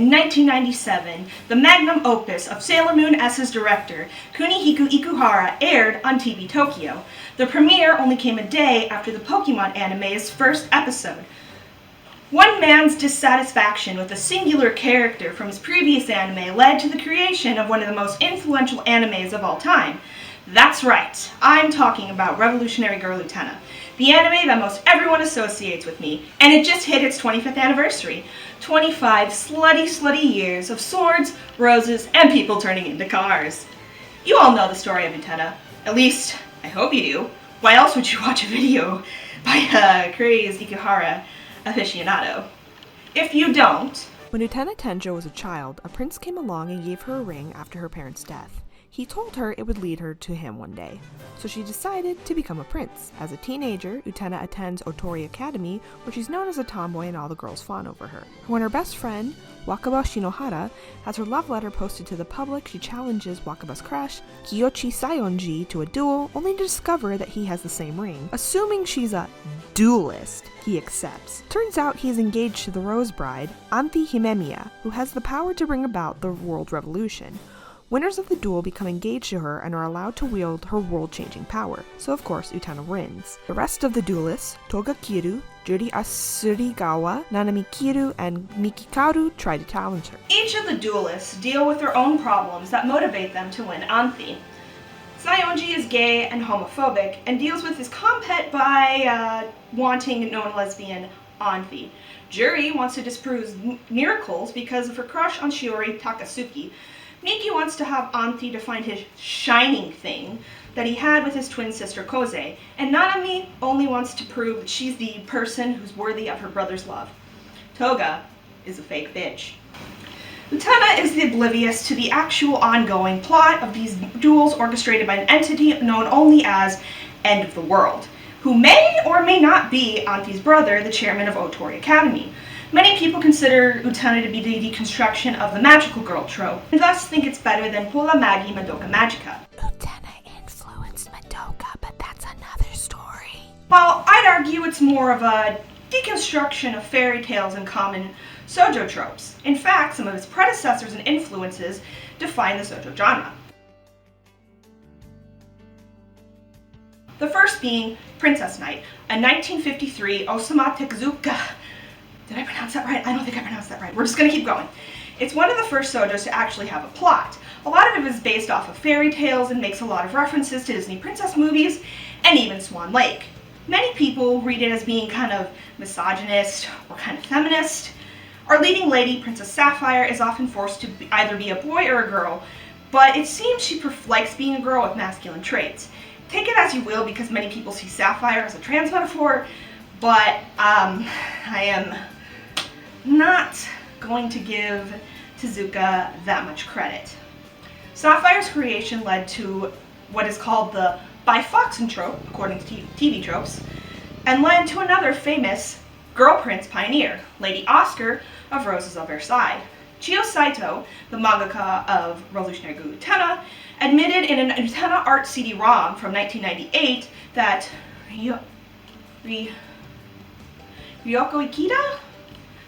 in 1997, the magnum opus of Sailor Moon S's director, Kunihiko Ikuhara, aired on TV Tokyo. The premiere only came a day after the Pokemon anime's first episode. One man's dissatisfaction with a singular character from his previous anime led to the creation of one of the most influential animes of all time. That's right, I'm talking about Revolutionary Girl Utena, the anime that most everyone associates with me, and it just hit its 25th anniversary. 25 slutty years of swords, roses, and people turning into cars. You all know the story of Utena. At least, I hope you do. Why else would you watch a video by a crazed Ikuhara aficionado? If you don't... When Utena Tenjo was a child, a prince came along and gave her a ring after her parents' death. He told her it would lead her to him one day, so she decided to become a prince. As a teenager, Utena attends Otori Academy, where she's known as a tomboy and all the girls fawn over her. When her best friend, Wakaba Shinohara, has her love letter posted to the public, she challenges Wakaba's crush, Kiyoshi Sayonji, to a duel, only to discover that he has the same ring. Assuming she's a duelist, he accepts. Turns out he is engaged to the Rose Bride, Anthi Himemiya, who has the power to bring about the world revolution. Winners of the duel become engaged to her and are allowed to wield her world-changing power, so of course Utena wins. The rest of the duelists, Toga Kiru, Juri Asurigawa, Nanami Kiru, and Mikikaru, try to challenge her. Each of the duelists deal with their own problems that motivate them to win Anthi. Sayonji is gay and homophobic and deals with his compet by wanting known lesbian Anthi. Juri wants to disprove miracles because of her crush on Shiori Takasuki. Miki wants to have Anthi to find his shining thing that he had with his twin sister Koze, and Nanami only wants to prove that she's the person who's worthy of her brother's love. Toga is a fake bitch. Utena is oblivious to the actual ongoing plot of these duels orchestrated by an entity known only as End of the World, who may or may not be Anthi's brother, the chairman of Otori Academy. Many people consider Utena to be the deconstruction of the magical girl trope, and thus think it's better than Pula Magi Madoka Magica. Utena influenced Madoka, but that's another story. While I'd argue it's more of a deconstruction of fairy tales and common shoujo tropes. In fact, some of its predecessors and influences define the shoujo genre. The first being Princess Knight, a 1953 Osamu Tezuka. Did I pronounce that right? I don't think I pronounced that right. We're just gonna keep going. It's one of the first shoujos to actually have a plot. A lot of it is based off of fairy tales and makes a lot of references to Disney princess movies and even Swan Lake. Many people read it as being kind of misogynist or kind of feminist. Our leading lady, Princess Sapphire, is often forced to either be a boy or a girl, but it seems she likes being a girl with masculine traits. Take it as you will, because many people see Sapphire as a trans metaphor, but I am not going to give Tezuka that much credit. Sapphire's creation led to what is called the bifoxen trope, according to TV tropes, and led to another famous girl prince pioneer, Lady Oscar of Roses of Versailles. Chio Saito, the mangaka of Revolutionary Girl Utena, admitted in an Utena art CD-ROM from 1998 that Ryoko Ikeda,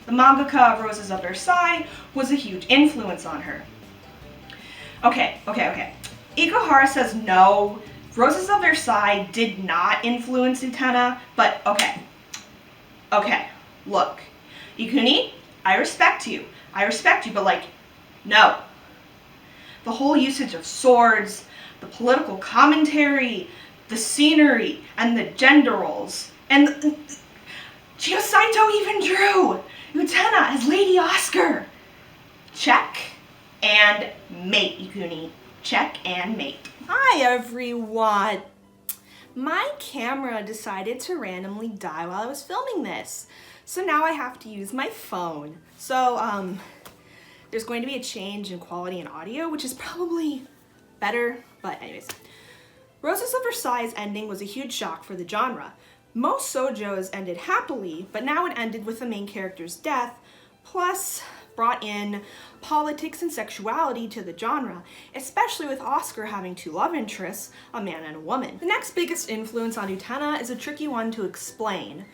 the mangaka of Roses of Versailles, was a huge influence on her. Okay. Ikuhara says no, Roses of Versailles did not influence Utena, but okay, look. Ikuni, I respect you, but like, no. The whole usage of swords, the political commentary, the scenery, and the gender roles, and Chio Saito even drew Utena as Lady Oscar. Check and mate, Ikuni. Check and mate. Hi everyone! My camera decided to randomly die while I was filming this. So now I have to use my phone. So there's going to be a change in quality and audio, which is probably better, but anyways. Roses of Versailles' ending was a huge shock for the genre. Most shoujos ended happily, but now it ended with the main character's death, plus brought in politics and sexuality to the genre, especially with Oscar having two love interests, a man and a woman. The next biggest influence on Utena is a tricky one to explain.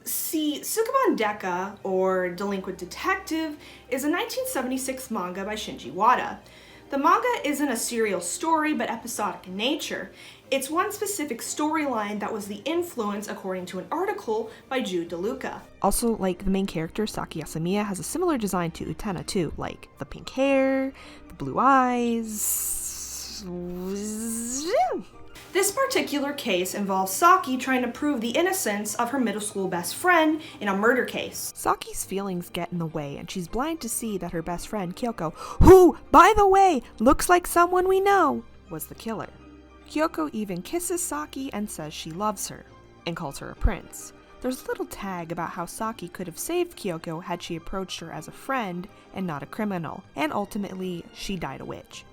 See, Sukeban Deka, or Delinquent Detective, is a 1976 manga by Shinji Wada. The manga isn't a serial story, but episodic in nature. It's one specific storyline that was the influence, according to an article by Jude DeLuca. Also, like, the main character, Saki Yasumiya, has a similar design to Utena too, like the pink hair, the blue eyes. This particular case involves Saki trying to prove the innocence of her middle school best friend in a murder case. Saki's feelings get in the way, and she's blind to see that her best friend, Kyoko, who, by the way, looks like someone we know, was the killer. Kyoko even kisses Saki and says she loves her, and calls her a prince. There's a little tag about how Saki could have saved Kyoko had she approached her as a friend and not a criminal, and ultimately, she died a witch.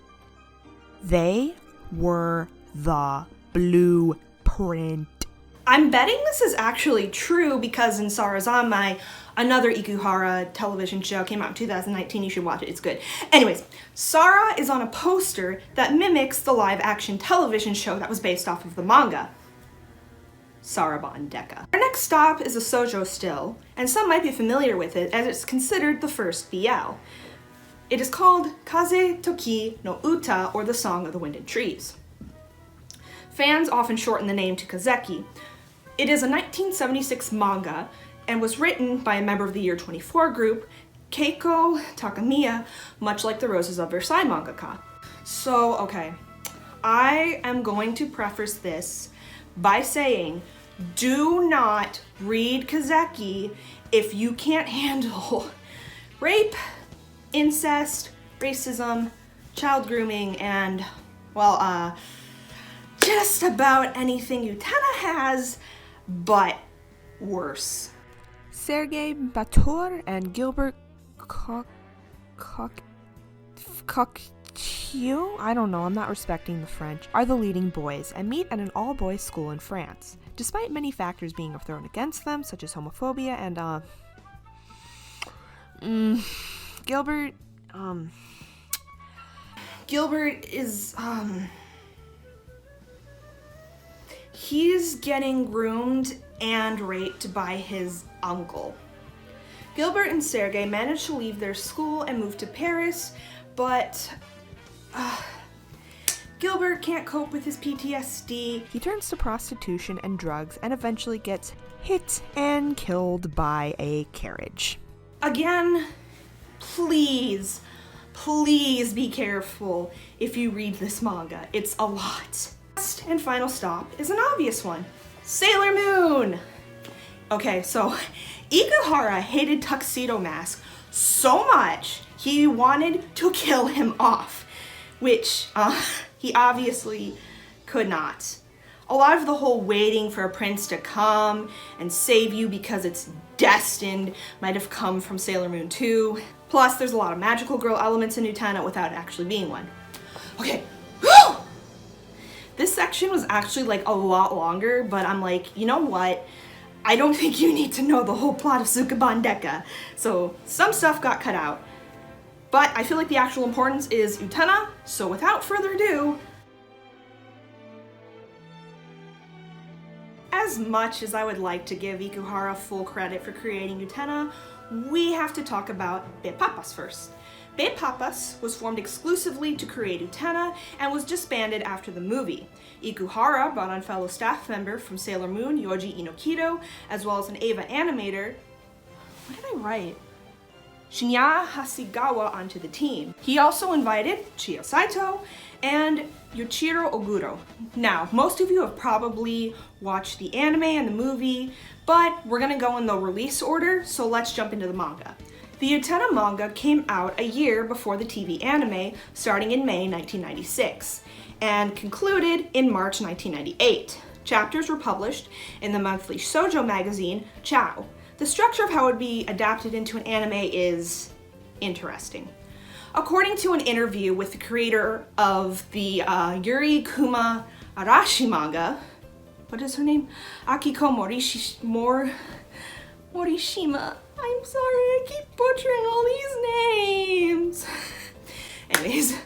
They were the blueprint. I'm betting this is actually true because in Sarazanmai, another Ikuhara television show came out in 2019. You should watch it, it's good. Anyways, Sara is on a poster that mimics the live-action television show that was based off of the manga, Saraban Deka. Our next stop is a shoujo still, and some might be familiar with it as it's considered the first BL. It is called Kaze Toki no Uta, or the Song of the Wind and Trees. Fans often shorten the name to Kazeki. It is a 1976 manga and was written by a member of the Year 24 group, Keiko Takamiya, much like the Roses of Versailles mangaka. So, okay, I am going to preface this by saying, do not read Kazeki if you can't handle rape, incest, racism, child grooming, and, well, just about anything Utena has, but worse. Sergei Batur and Gilbert Coquille, I don't know, I'm not respecting the French, are the leading boys and meet at an all-boys school in France. Despite many factors being thrown against them, such as homophobia and, Gilbert is, he's getting groomed and raped by his uncle. Gilbert and Sergei manage to leave their school and move to Paris, but Gilbert can't cope with his PTSD. He turns to prostitution and drugs and eventually gets hit and killed by a carriage. Again, please be careful if you read this manga. It's a lot. Last and final stop is an obvious one. Sailor Moon! Okay, so Ikuhara hated Tuxedo Mask so much he wanted to kill him off, which he obviously could not. A lot of the whole waiting for a prince to come and save you because it's destined might have come from Sailor Moon 2. Plus, there's a lot of magical girl elements in Utena without actually being one. Okay. This section was actually like a lot longer, but I'm like, you know what? I don't think you need to know the whole plot of Sukeban Deka. So some stuff got cut out. But I feel like the actual importance is Utena, so without further ado, as much as I would like to give Ikuhara full credit for creating Utena, we have to talk about Be Papas first. Be Papas was formed exclusively to create Utena and was disbanded after the movie. Ikuhara brought on fellow staff member from Sailor Moon, Yoji Inokido, as well as an Eva animator. What did I write? Shinya Hasegawa onto the team. He also invited Chiyo Saito and Yoichiro Oguro. Now, most of you have probably watched the anime and the movie, but we're gonna go in the release order, so let's jump into the manga. The Utena manga came out a year before the TV anime, starting in May 1996, and concluded in March 1998. Chapters were published in the monthly shoujo magazine, Ciao. The structure of how it would be adapted into an anime is interesting. According to an interview with the creator of the Yuri Kuma Arashi manga, what is her name? Akiko Morishima. I'm sorry, I keep butchering all these names. Anyways,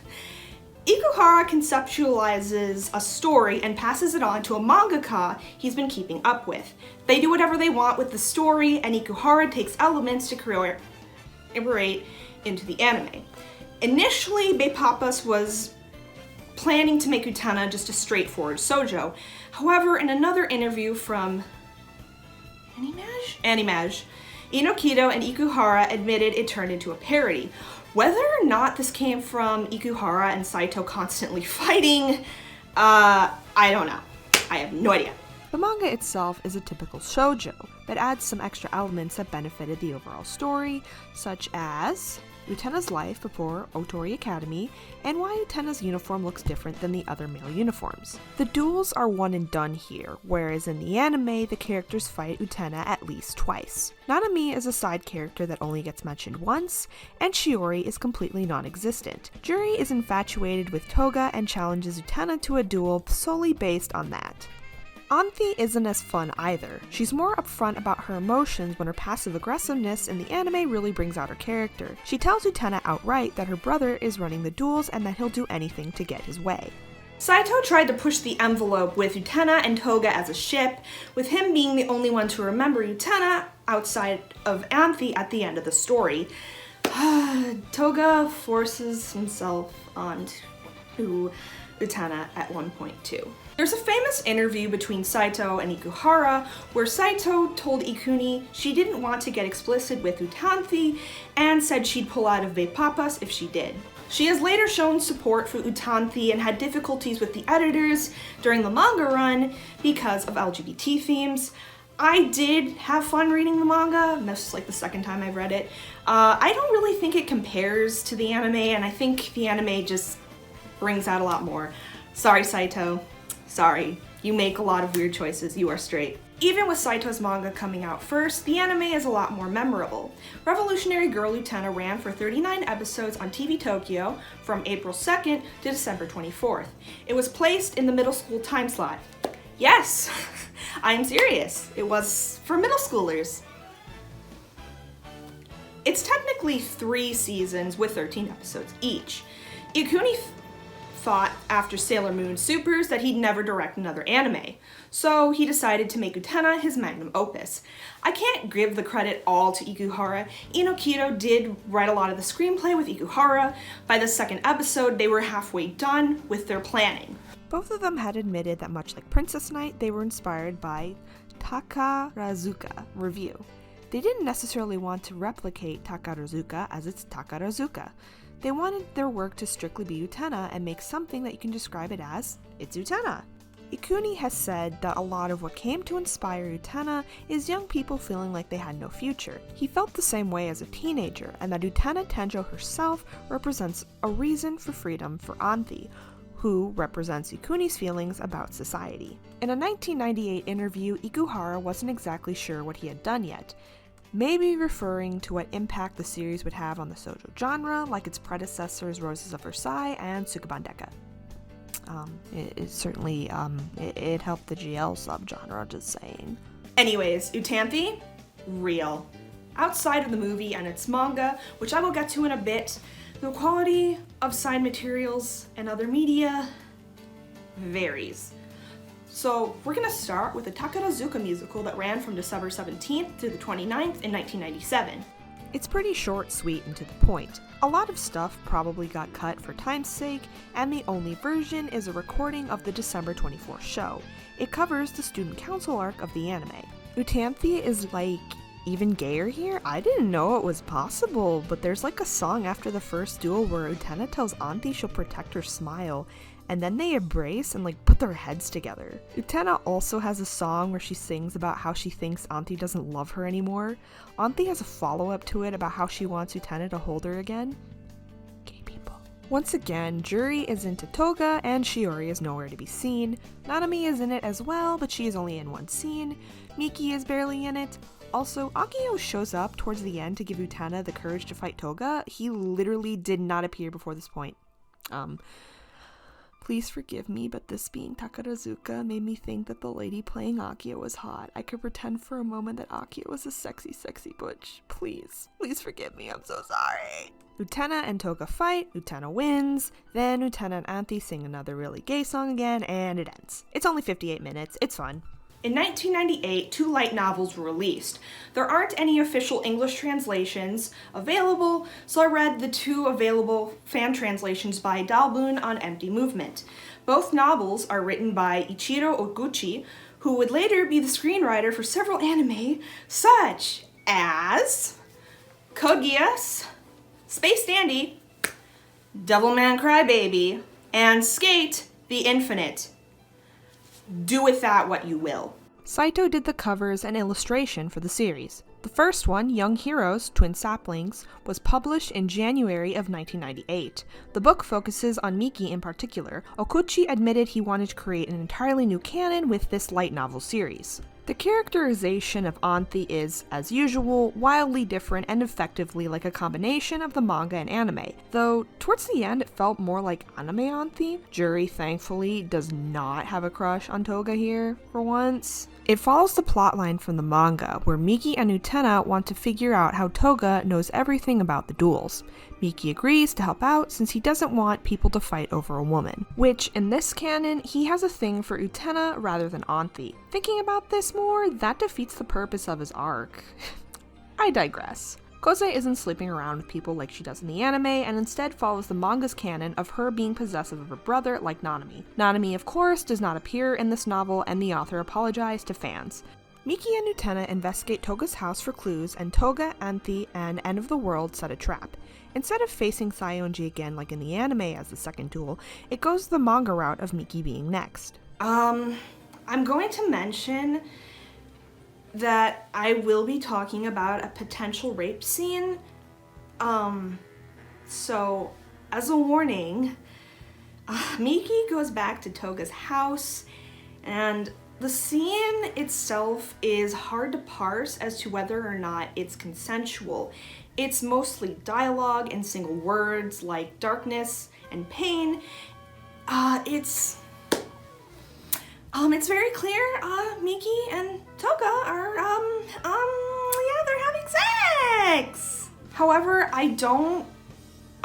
Ikuhara conceptualizes a story and passes it on to a mangaka he's been keeping up with. They do whatever they want with the story, and Ikuhara takes elements to incorporate into the anime. Initially, Papas was planning to make Utena just a straightforward shoujo. However, in another interview from Animage, Inokido and Ikuhara admitted it turned into a parody. Whether or not this came from Ikuhara and Saito constantly fighting, I don't know. I have no idea. The manga itself is a typical shoujo, but adds some extra elements that benefited the overall story, such as Utena's life before Otori Academy, and why Utena's uniform looks different than the other male uniforms. The duels are one and done here, whereas in the anime, the characters fight Utena at least twice. Nanami is a side character that only gets mentioned once, and Shiori is completely non-existent. Juri is infatuated with Toga and challenges Utena to a duel solely based on that. Anthy isn't as fun either. She's more upfront about her emotions when her passive aggressiveness in the anime really brings out her character. She tells Utena outright that her brother is running the duels and that he'll do anything to get his way. Saito tried to push the envelope with Utena and Toga as a ship, with him being the only one to remember Utena outside of Anthy at the end of the story. Toga forces himself onto Utena at one point too. There's a famous interview between Saito and Ikuhara where Saito told Ikuni she didn't want to get explicit with Utanthi and said she'd pull out of Papas if she did. She has later shown support for Utanthi and had difficulties with the editors during the manga run because of LGBT themes. I did have fun reading the manga, and this is like the second time I've read it. I don't really think it compares to the anime, and I think the anime just brings out a lot more. Sorry, Saito. Sorry. You make a lot of weird choices. You are straight. Even with Saito's manga coming out first, the anime is a lot more memorable. Revolutionary Girl Utena ran for 39 episodes on TV Tokyo from April 2nd to December 24th. It was placed in the middle school time slot. Yes, I'm serious. It was for middle schoolers. It's technically 3 seasons with 13 episodes each. Ikuni thought after Sailor Moon Supers that he'd never direct another anime, so he decided to make Utena his magnum opus. I can't give the credit all to Ikuhara. Inokido did write a lot of the screenplay with Ikuhara. By the second episode, they were halfway done with their planning. Both of them had admitted that much like Princess Knight, they were inspired by Takarazuka review. They didn't necessarily want to replicate Takarazuka as it's Takarazuka. They wanted their work to strictly be Utena and make something that you can describe it as, it's Utena. Ikuni has said that a lot of what came to inspire Utena is young people feeling like they had no future. He felt the same way as a teenager, and that Utena Tenjo herself represents a reason for freedom for Anthy, who represents Ikuni's feelings about society. In a 1998 interview, Ikuhara wasn't exactly sure what he had done yet, maybe referring to what impact the series would have on the shoujo genre, like its predecessors Roses of Versailles and Sukeban Deka. It certainly helped the GL subgenre, just saying. Anyways, Utanthi, real. Outside of the movie and its manga, which I will get to in a bit, the quality of side materials and other media varies. So we're gonna start with the Takarazuka musical that ran from December 17th to the 29th in 1997. It's pretty short, sweet, and to the point. A lot of stuff probably got cut for time's sake, and the only version is a recording of the December 24th show. It covers the student council arc of the anime. Utanthi is like even gayer here? I didn't know it was possible, but there's like a song after the first duel where Utena tells Anthy she'll protect her smile, and then they embrace and like put their heads together. Utena also has a song where she sings about how she thinks Anthy doesn't love her anymore. Anthy has a follow-up to it about how she wants Utena to hold her again. Gay people. Once again, Juri is into Toga and Shiori is nowhere to be seen. Nanami is in it as well, but she is only in one scene. Miki is barely in it. Also, Akio shows up towards the end to give Utena the courage to fight Toga. He literally did not appear before this point. Please forgive me, but this being Takarazuka made me think that the lady playing Akia was hot. I could pretend for a moment that Akia was a sexy, sexy butch. Please forgive me, I'm so sorry. Utena and Toga fight, Utena wins, then Utena and Anthy sing another really gay song again, and it ends. It's only 58 minutes, it's fun. In 1998, 2 light novels were released. There aren't any official English translations available, so I read the 2 available fan translations by Dalboon on Empty Movement. Both novels are written by Ichiro Oguchi, who would later be the screenwriter for several anime, such as Code Geass, Space Dandy, Devilman Crybaby, and Skate the Infinite. Do with that what you will. Saito did the covers and illustration for the series. The first one, Young Heroes, Twin Saplings, was published in January of 1998. The book focuses on Miki in particular. Okuchi admitted he wanted to create an entirely new canon with this light novel series. The characterization of Anthy is, as usual, wildly different and effectively like a combination of the manga and anime, though towards the end it felt more like anime Anthy. Juri, thankfully, does not have a crush on Toga here, for once. It follows the plotline from the manga, where Miki and Utena want to figure out how Toga knows everything about the duels. Miki agrees to help out since he doesn't want people to fight over a woman, which, in this canon, he has a thing for Utena rather than Anthy. Thinking about this more, that defeats the purpose of his arc. I digress. Kose isn't sleeping around with people like she does in the anime, and instead follows the manga's canon of her being possessive of her brother like Nanami. Nanami, of course, does not appear in this novel, and the author apologized to fans. Miki and Utena investigate Toga's house for clues, and Toga, Anthy, and End of the World set a trap. Instead of facing Saionji again like in the anime as the second duel, it goes the manga route of Miki being next. I'm going to mention that I will be talking about a potential rape scene. So, as a warning, Miki goes back to Toga's house, and the scene itself is hard to parse as to whether or not it's consensual. It's mostly dialogue and single words like darkness and pain. It's very clear, Miki and Toga are, they're having sex! However, I don't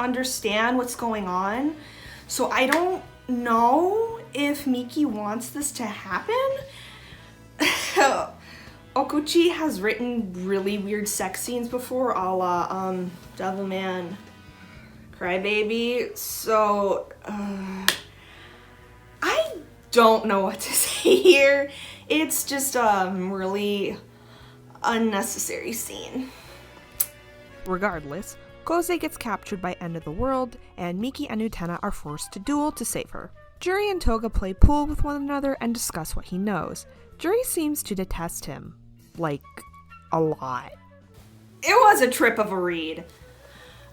understand what's going on, so I don't know if Miki wants this to happen. Okuchi has written really weird sex scenes before, a la, Devilman Crybaby, so, I don't know what to say here. It's just a really unnecessary scene. Regardless, Kose gets captured by End of the World, and Miki and Utena are forced to duel to save her. Juri and Toga play pool with one another and discuss what he knows. Juri seems to detest him. Like, a lot. It was a trip of a read.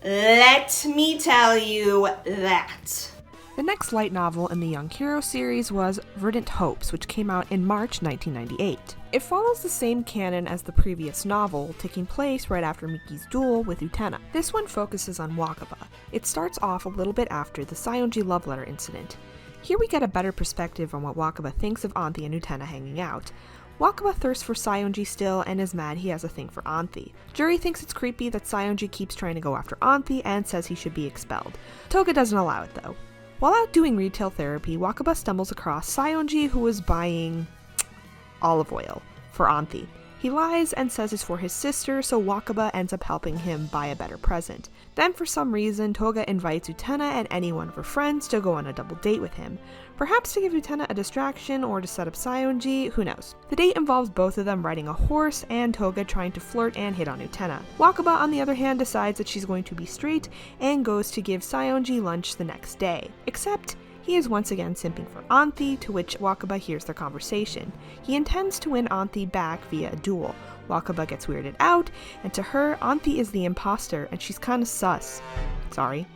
Let me tell you that. The next light novel in the Young Hero series was Verdant Hopes, which came out in March 1998. It follows the same canon as the previous novel, taking place right after Miki's duel with Utena. This one focuses on Wakaba. It starts off a little bit after the Saionji love letter incident. Here we get a better perspective on what Wakaba thinks of Anthy and Utena hanging out. Wakaba thirsts for Saionji still and is mad he has a thing for Anthy. Juri thinks it's creepy that Saionji keeps trying to go after Anthy and says he should be expelled. Toga doesn't allow it though. While out doing retail therapy, Wakaba stumbles across Saionji, who is buying olive oil for Anthy. He lies and says it's for his sister, so Wakaba ends up helping him buy a better present. Then for some reason, Toga invites Utena and any one of her friends to go on a double date with him. Perhaps to give Utena a distraction or to set up Saionji, who knows. The date involves both of them riding a horse and Toga trying to flirt and hit on Utena. Wakaba, on the other hand, decides that she's going to be straight and goes to give Saionji lunch the next day. Except, he is once again simping for Anthy, to which Wakaba hears their conversation. He intends to win Anthy back via a duel. Wakaba gets weirded out, and to her, Anthy is the imposter, and she's kinda sus. Sorry.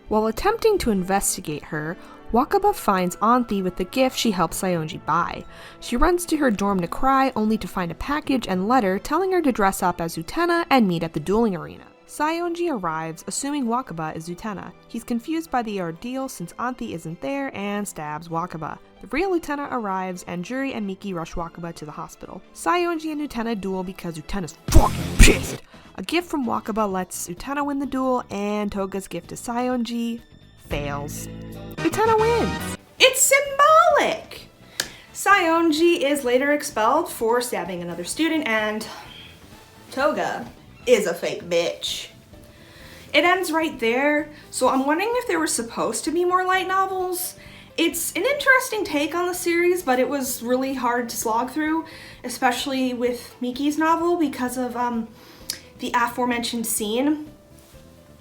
While attempting to investigate her, Wakaba finds Anthy with the gift she helped Saionji buy. She runs to her dorm to cry, only to find a package and letter telling her to dress up as Utena and meet at the dueling arena. Saionji arrives, assuming Wakaba is Utena. He's confused by the ordeal since Anthy isn't there and stabs Wakaba. The real Utena arrives and Juri and Miki rush Wakaba to the hospital. Saionji and Utena duel because Utena's fucking pissed. A gift from Wakaba lets Utena win the duel, and Toga's gift to Saionji fails. Utena wins! It's symbolic! Saionji is later expelled for stabbing another student, and Toga is a fake bitch. It ends right there, so I'm wondering if there were supposed to be more light novels. It's an interesting take on the series, but it was really hard to slog through, especially with Miki's novel because of the aforementioned scene.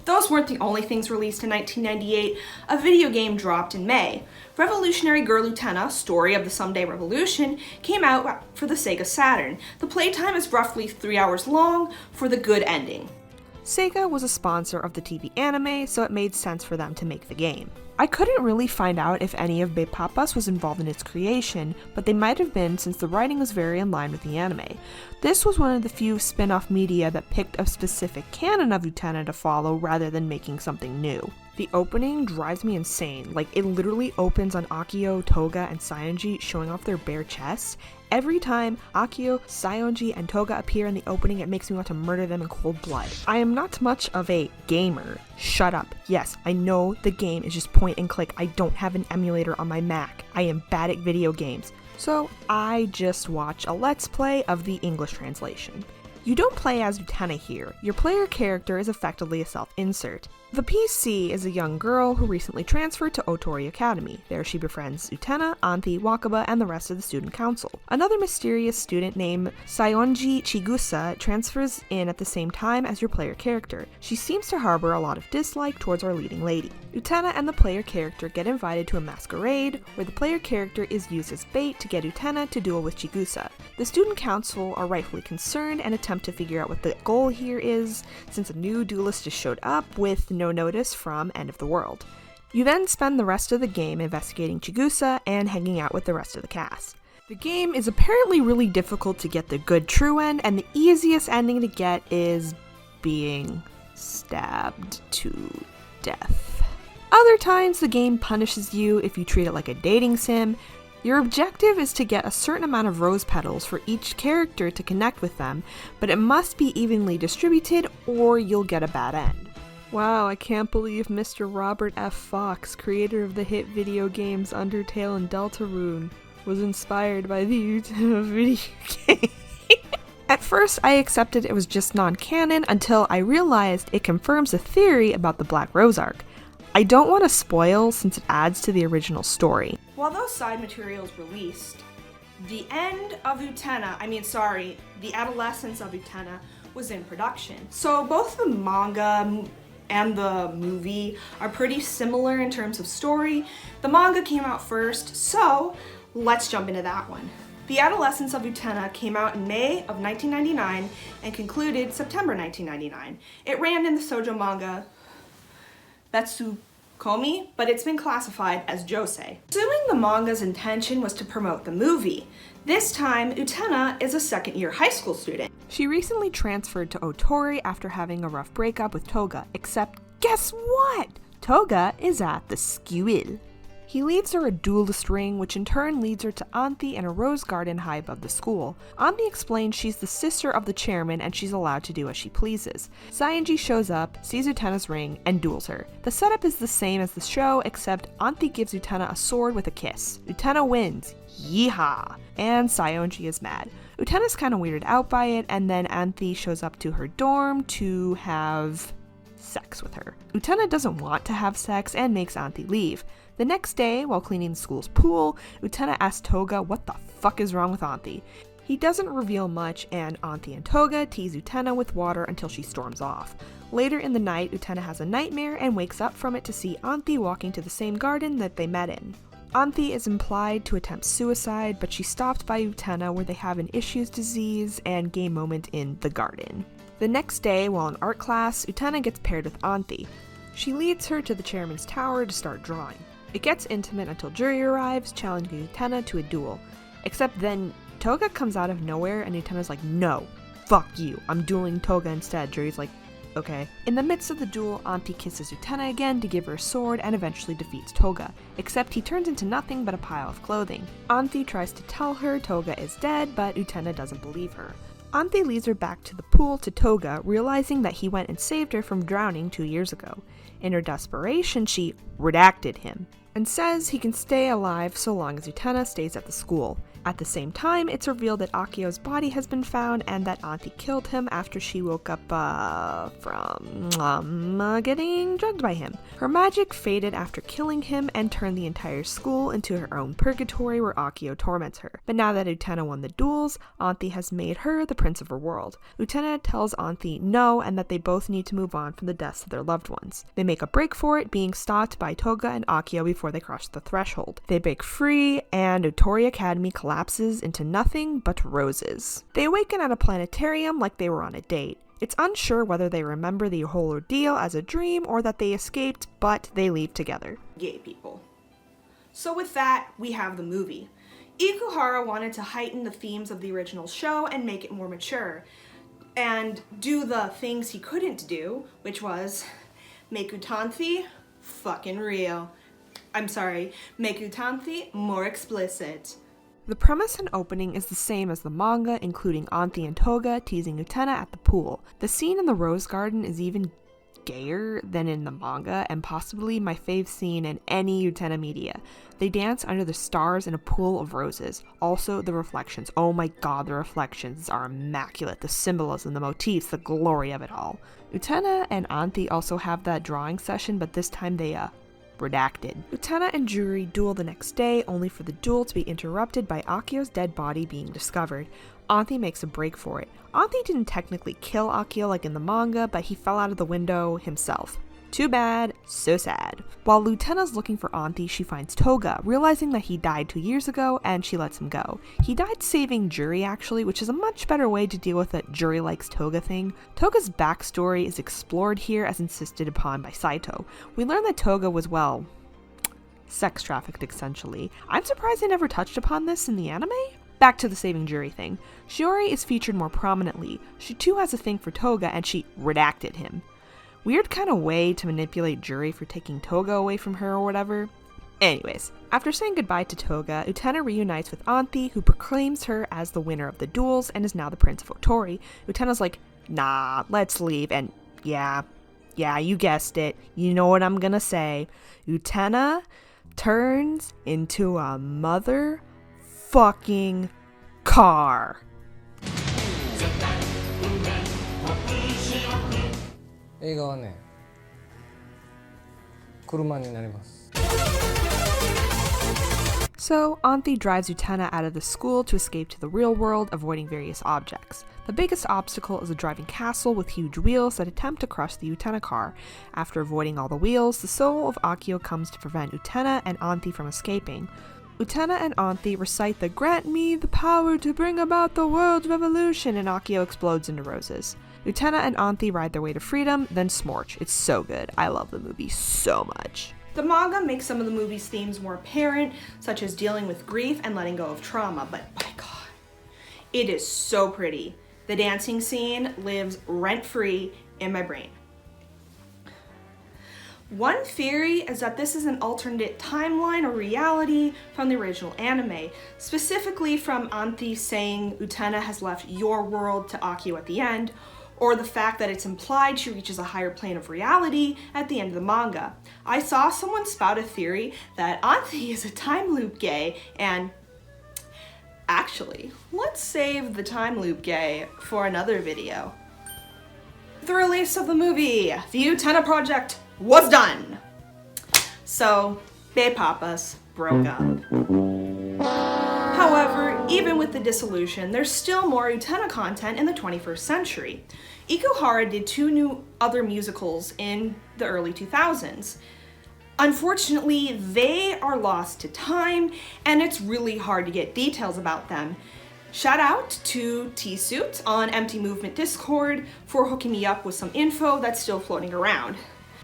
Those weren't the only things released in 1998. A video game dropped in May. Revolutionary Girl Utena, Story of the Someday Revolution, came out for the Sega Saturn. The playtime is roughly 3 hours long for the good ending. Sega was a sponsor of the TV anime, so it made sense for them to make the game. I couldn't really find out if any of Babe Papas was involved in its creation, but they might have been since the writing was very in line with the anime. This was one of the few spin-off media that picked a specific canon of Utena to follow rather than making something new. The opening drives me insane. Like, it literally opens on Akio, Toga, and Saionji showing off their bare chests. Every time Akio, Saionji, and Toga appear in the opening, it makes me want to murder them in cold blood. I am not much of a gamer. Shut up. Yes, I know the game is just point and click. I don't have an emulator on my Mac. I am bad at video games. So I just watch a Let's Play of the English translation. You don't play as Utena here. Your player character is effectively a self-insert. The PC is a young girl who recently transferred to Otori Academy. There she befriends Utena, Anthy, Wakaba, and the rest of the student council. Another mysterious student named Saionji Chigusa transfers in at the same time as your player character. She seems to harbor a lot of dislike towards our leading lady. Utena and the player character get invited to a masquerade, where the player character is used as bait to get Utena to duel with Chigusa. The student council are rightfully concerned and attempt to figure out what the goal here is, since a new duelist just showed up with no notice from End of the World. You then spend the rest of the game investigating Chigusa and hanging out with the rest of the cast. The game is apparently really difficult to get the good true end, and the easiest ending to get is being stabbed to death. Other times the game punishes you if you treat it like a dating sim. Your objective is to get a certain amount of rose petals for each character to connect with them, but it must be evenly distributed or you'll get a bad end. Wow, I can't believe Mr. Robert F. Fox, creator of the hit video games Undertale and Deltarune, was inspired by the Utena video game. At first, I accepted it was just non-canon until I realized it confirms a theory about the Black Rose arc. I don't want to spoil since it adds to the original story. While those side materials released, the end of Utena, the Adolescence of Utena was in production. So both the manga and the movie are pretty similar in terms of story. The manga came out first, so let's jump into that one. The Adolescence of Utena came out in May of 1999 and concluded September 1999. It ran in the shoujo manga Betsukomi, but it's been classified as josei. Assuming the manga's intention was to promote the movie, this time Utena is a second-year high school student. She recently transferred to Otori after having a rough breakup with Toga, except guess what? Toga is at the school. He leads her a duelist ring, which in turn leads her to Anthy in a rose garden high above the school. Anthy explains she's the sister of the chairman and she's allowed to do as she pleases. Saionji shows up, sees Utena's ring, and duels her. The setup is the same as the show, except Anthy gives Utena a sword with a kiss. Utena wins. Yeehaw! And Saionji is mad. Utena's kind of weirded out by it, and then Anthy shows up to her dorm to have sex with her. Utena doesn't want to have sex and makes Anthy leave. The next day, while cleaning the school's pool, Utena asks Toga what the fuck is wrong with Anthy. He doesn't reveal much, and Anthy and Toga tease Utena with water until she storms off. Later in the night, Utena has a nightmare and wakes up from it to see Anthy walking to the same garden that they met in. Anthy is implied to attempt suicide, but she's stopped by Utena where they have an issues disease and gay moment in the garden. The next day, while in art class, Utena gets paired with Anthy. She leads her to the chairman's tower to start drawing. It gets intimate until Juri arrives, challenging Utena to a duel. Except then, Toga comes out of nowhere and Utena's like, no, fuck you, I'm dueling Toga instead. Juri's like, okay? In the midst of the duel, Auntie kisses Utena again to give her a sword and eventually defeats Toga, except he turns into nothing but a pile of clothing. Auntie tries to tell her Toga is dead, but Utena doesn't believe her. Auntie leads her back to the pool to Toga, realizing that he went and saved her from drowning 2 years ago. In her desperation, she redacted him, and says he can stay alive so long as Utena stays at the school. At the same time, it's revealed that Akio's body has been found and that Auntie killed him after she woke up from getting drugged by him. Her magic faded after killing him and turned the entire school into her own purgatory where Akio torments her. But now that Utena won the duels, Auntie has made her the prince of her world. Utena tells Auntie no and that they both need to move on from the deaths of their loved ones. They make a break for it, being stopped by Toga and Akio before they cross the threshold. They break free and Otori Academy collapses into nothing but roses. They awaken at a planetarium like they were on a date. It's unsure whether they remember the whole ordeal as a dream or that they escaped, but they leave together. Gay people. So with that, we have the movie. Ikuhara wanted to heighten the themes of the original show and make it more mature, and do the things he couldn't do, which was make Utanthi fucking real. Make Utanthi more explicit. The premise and opening is the same as the manga, including Auntie and Toga teasing Utena at the pool. The scene in the rose garden is even gayer than in the manga, and possibly my fave scene in any Utena media. They dance under the stars in a pool of roses. Also, the reflections. Oh my god, the reflections are immaculate. The symbolism, the motifs, the glory of it all. Utena and Auntie also have that drawing session, but this time they, redacted. Utena and Juri duel the next day, only for the duel to be interrupted by Akio's dead body being discovered. Auntie makes a break for it. Auntie didn't technically kill Akio like in the manga, but he fell out of the window himself. Too bad, so sad. While Utena's looking for Auntie, she finds Toga, realizing that he died 2 years ago, and she lets him go. He died saving Juri actually, which is a much better way to deal with that Juri likes Toga thing. Toga's backstory is explored here as insisted upon by Saito. We learn that Toga was, well, sex trafficked essentially. I'm surprised they never touched upon this in the anime? Back to the saving Juri thing. Shiori is featured more prominently. She too has a thing for Toga and she redacted him. Weird kind of way to manipulate Juri for taking Toga away from her or whatever. Anyways, after saying goodbye to Toga, Utena reunites with Auntie, who proclaims her as the winner of the duels and is now the Prince of Otori. Utena's like, nah, let's leave, and yeah, you guessed it. You know what I'm gonna say. Utena turns into a motherfucking car. 映画はね、車になります。 So, Auntie drives Utena out of the school to escape to the real world, avoiding various objects. The biggest obstacle is a driving castle with huge wheels that attempt to crush the Utena car. After avoiding all the wheels, the soul of Akio comes to prevent Utena and Auntie from escaping. Utena and Auntie recite the "Grant me the power to bring about the world's revolution," and Akio explodes into roses. Utena and Auntie ride their way to freedom, then smorch. It's so good. I love the movie so much. The manga makes some of the movie's themes more apparent, such as dealing with grief and letting go of trauma, but by God, it is so pretty. The dancing scene lives rent-free in my brain. One theory is that this is an alternate timeline or reality from the original anime, specifically from Auntie saying Utena has left your world to Akio at the end, or the fact that it's implied she reaches a higher plane of reality at the end of the manga. I saw someone spout a theory that Auntie is a time loop gay, and actually, let's save the time loop gay for another video. The release of the movie, the Utena project, was done. So, Bae Papas broke up. However, even with the dissolution, there's still more Utena content in the 21st century. Ikuhara did 2 other musicals in the early 2000s. Unfortunately, they are lost to time, and it's really hard to get details about them. Shout out to T-Suit on Empty Movement Discord for hooking me up with some info that's still floating around.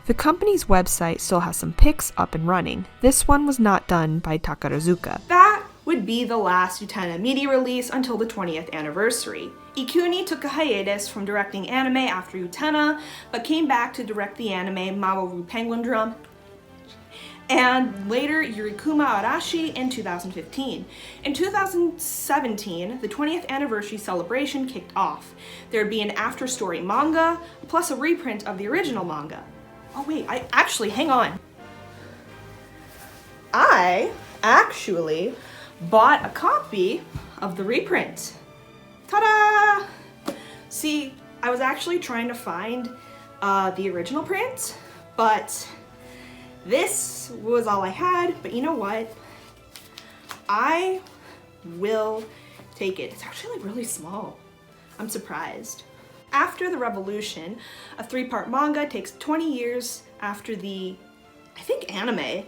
The company's website still has some pics up and running. This one was not done by Takarazuka. That would would be the last Utena media release until the 20th anniversary. Ikuni took a hiatus from directing anime after Utena, but came back to direct the anime Mamoru Penguin Drum, and later Yurikuma Arashi in 2015. In 2017, the 20th anniversary celebration kicked off. There'd be an after-story manga, plus a reprint of the original manga. Oh wait, hang on. I actually bought a copy of the reprint. Ta-da! See, I was actually trying to find the original print, but this was all I had. But you know what? I will take it. It's actually really small. I'm surprised. After the Revolution, a 3-part manga takes 20 years after the, I think, anime.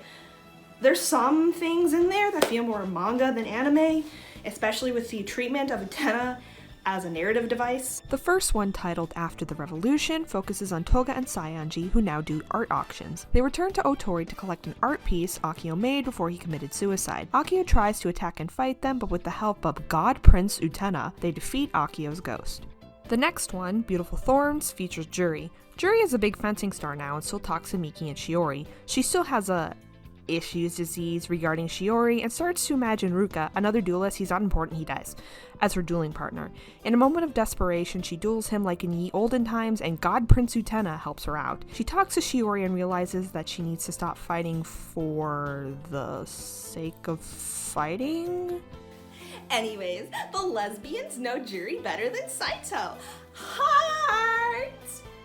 There's some things in there that feel more manga than anime, especially with the treatment of Utena as a narrative device. The first one, titled After the Revolution, focuses on Toga and Saionji, who now do art auctions. They return to Otori to collect an art piece Akio made before he committed suicide. Akio tries to attack and fight them, but with the help of God Prince Utena, they defeat Akio's ghost. The next one, Beautiful Thorns, features Juri. Juri is a big fencing star now and still talks to Miki and Shiori. She still has a issues disease regarding Shiori and starts to imagine Ruka, another duelist, he's not important, he dies, as her dueling partner. In a moment of desperation, she duels him like in ye olden times, and God Prince Utena helps her out. She talks to Shiori and realizes that she needs to stop fighting for the sake of fighting? Anyways, the lesbians know Juri better than Saito. Heart!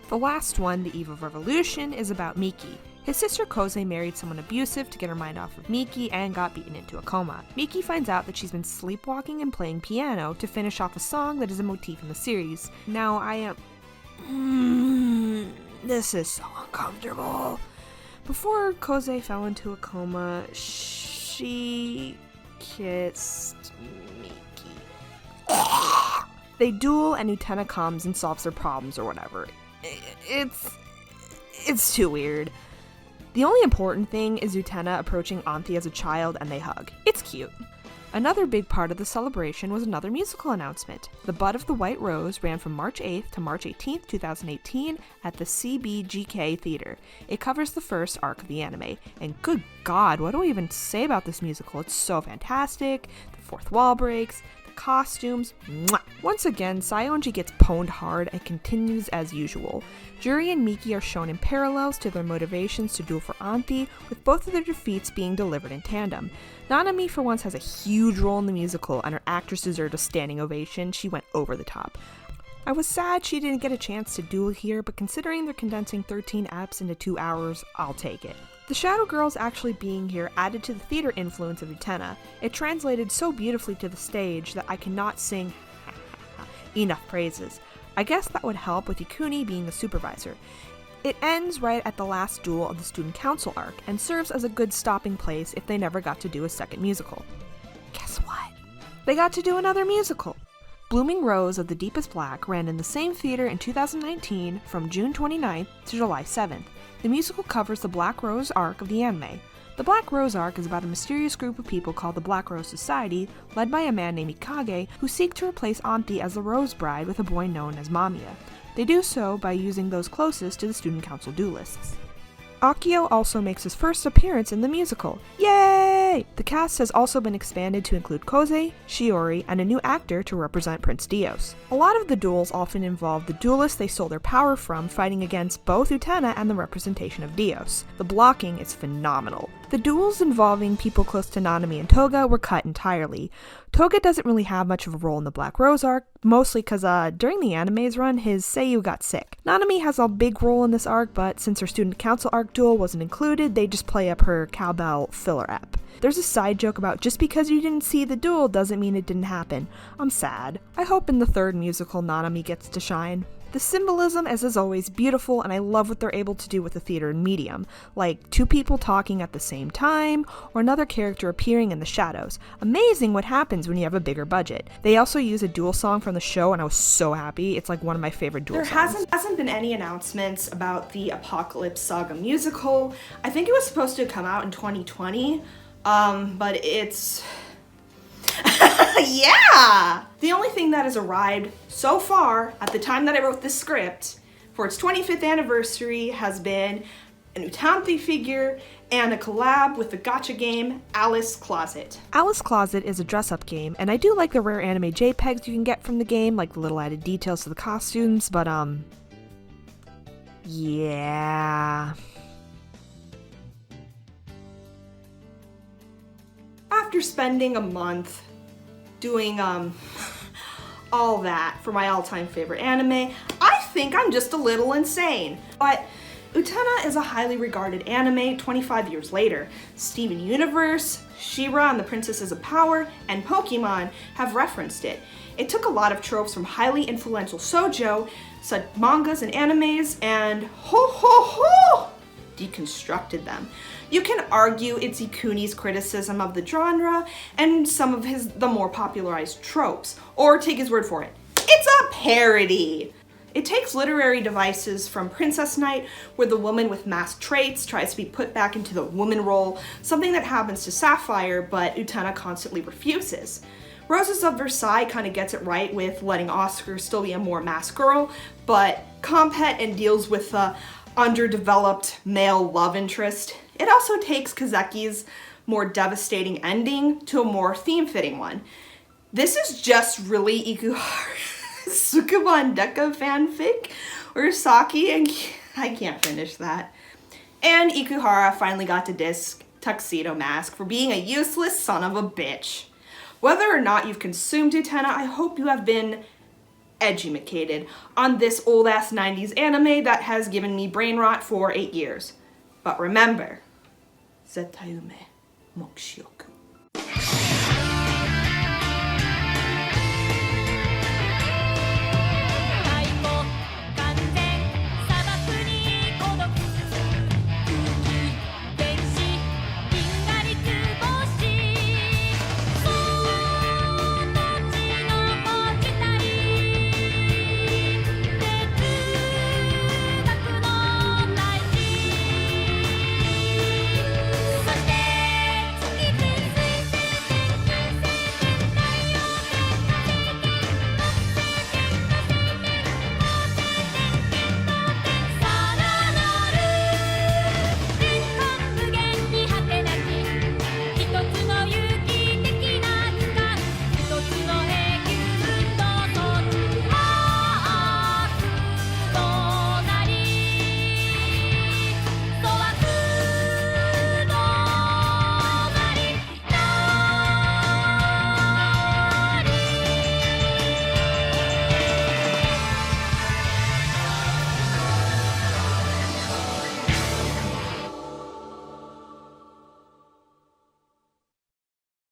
The last one, The Eve of Revolution, is about Miki. His sister Koze married someone abusive to get her mind off of Miki and got beaten into a coma. Miki finds out that she's been sleepwalking and playing piano to finish off a song that is a motif in the series. Now I am... this is so uncomfortable. Before Koze fell into a coma, she kissed Miki. They duel and Utena comes and solves their problems or whatever. It's too weird. The only important thing is Utena approaching Anthi as a child and they hug. It's cute. Another big part of the celebration was another musical announcement. The Bud of the White Rose ran from March 8th to March 18th, 2018 at the CBGK Theater. It covers the first arc of the anime. And good God, what do I even say about this musical? It's so fantastic. The fourth wall breaks. Costumes. Mwah. Once again, Saionji gets pwned hard and continues as usual. Juri and Miki are shown in parallels to their motivations to duel for Anthi, with both of their defeats being delivered in tandem. Nanami for once has a huge role in the musical, and her actress deserved a standing ovation. She went over the top. I was sad she didn't get a chance to duel here, but considering they're condensing 13 eps into 2 hours, I'll take it. The Shadow Girls actually being here added to the theater influence of Utena. It translated so beautifully to the stage that I cannot sing enough praises. I guess that would help with Ikuni being a supervisor. It ends right at the last duel of the Student Council arc, and serves as a good stopping place if they never got to do a second musical. Guess what? They got to do another musical! Blooming Rose of the Deepest Black ran in the same theater in 2019 from June 29th to July 7th. The musical covers the Black Rose arc of the anime. The Black Rose arc is about a mysterious group of people called the Black Rose Society, led by a man named Mikage, who seek to replace Anthi as the Rose Bride with a boy known as Mamiya. They do so by using those closest to the Student Council duelists. Akio also makes his first appearance in the musical. Yay! The cast has also been expanded to include Koze, Shiori, and a new actor to represent Prince Dios. A lot of the duels often involve the duelists they stole their power from fighting against both Utena and the representation of Dios. The blocking is phenomenal. The duels involving people close to Nanami and Toga were cut entirely. Toga doesn't really have much of a role in the Black Rose arc, mostly because during the anime's run, his Seiyu got sick. Nanami has a big role in this arc, but since her Student Council arc duel wasn't included, they just play up her cowbell filler ep. There's a side joke about just because you didn't see the duel doesn't mean it didn't happen. I'm sad. I hope in the third musical Nanami gets to shine. The symbolism is as always beautiful, and I love what they're able to do with the theater medium, like 2 people talking at the same time, or another character appearing in the shadows. Amazing what happens when you have a bigger budget. They also use a duel song from the show, and I was so happy. It's like one of my favorite duel songs. There hasn't been any announcements about the Apocalypse Saga musical. I think it was supposed to come out in 2020, but it's Yeah! The only thing that has arrived so far at the time that I wrote this script for its 25th anniversary has been an Utena figure and a collab with the gacha game Alice Closet. Alice Closet is a dress-up game, and I do like the rare anime JPEGs you can get from the game, like the little added details to the costumes, but yeah. After spending a month doing all that for my all-time favorite anime, I think I'm just a little insane. But Utena is a highly regarded anime 25 years later. Steven Universe, She-Ra and the Princesses of Power, and Pokemon have referenced it. It took a lot of tropes from highly influential shoujo, such mangas and animes, and deconstructed them. You can argue it's Ikuni's criticism of the genre and some of the more popularized tropes, or take his word for it. It's a parody! It takes literary devices from Princess Knight, where the woman with masked traits tries to be put back into the woman role, something that happens to Sapphire, but Utena constantly refuses. Roses of Versailles kind of gets it right with letting Oscar still be a more masked girl, but Compet and deals with the underdeveloped male love interest. It also takes Kazeki's more devastating ending to a more theme-fitting one. This is just really Ikuhara. Sukuban Deka fanfic, or Saki, and I can't finish that. And Ikuhara finally got to disc Tuxedo Mask for being a useless son of a bitch. Whether or not you've consumed Utena, I hope you have been edumacated on this old-ass 90s anime that has given me brain rot for 8 years. But remember, Zetayume Mokshioku.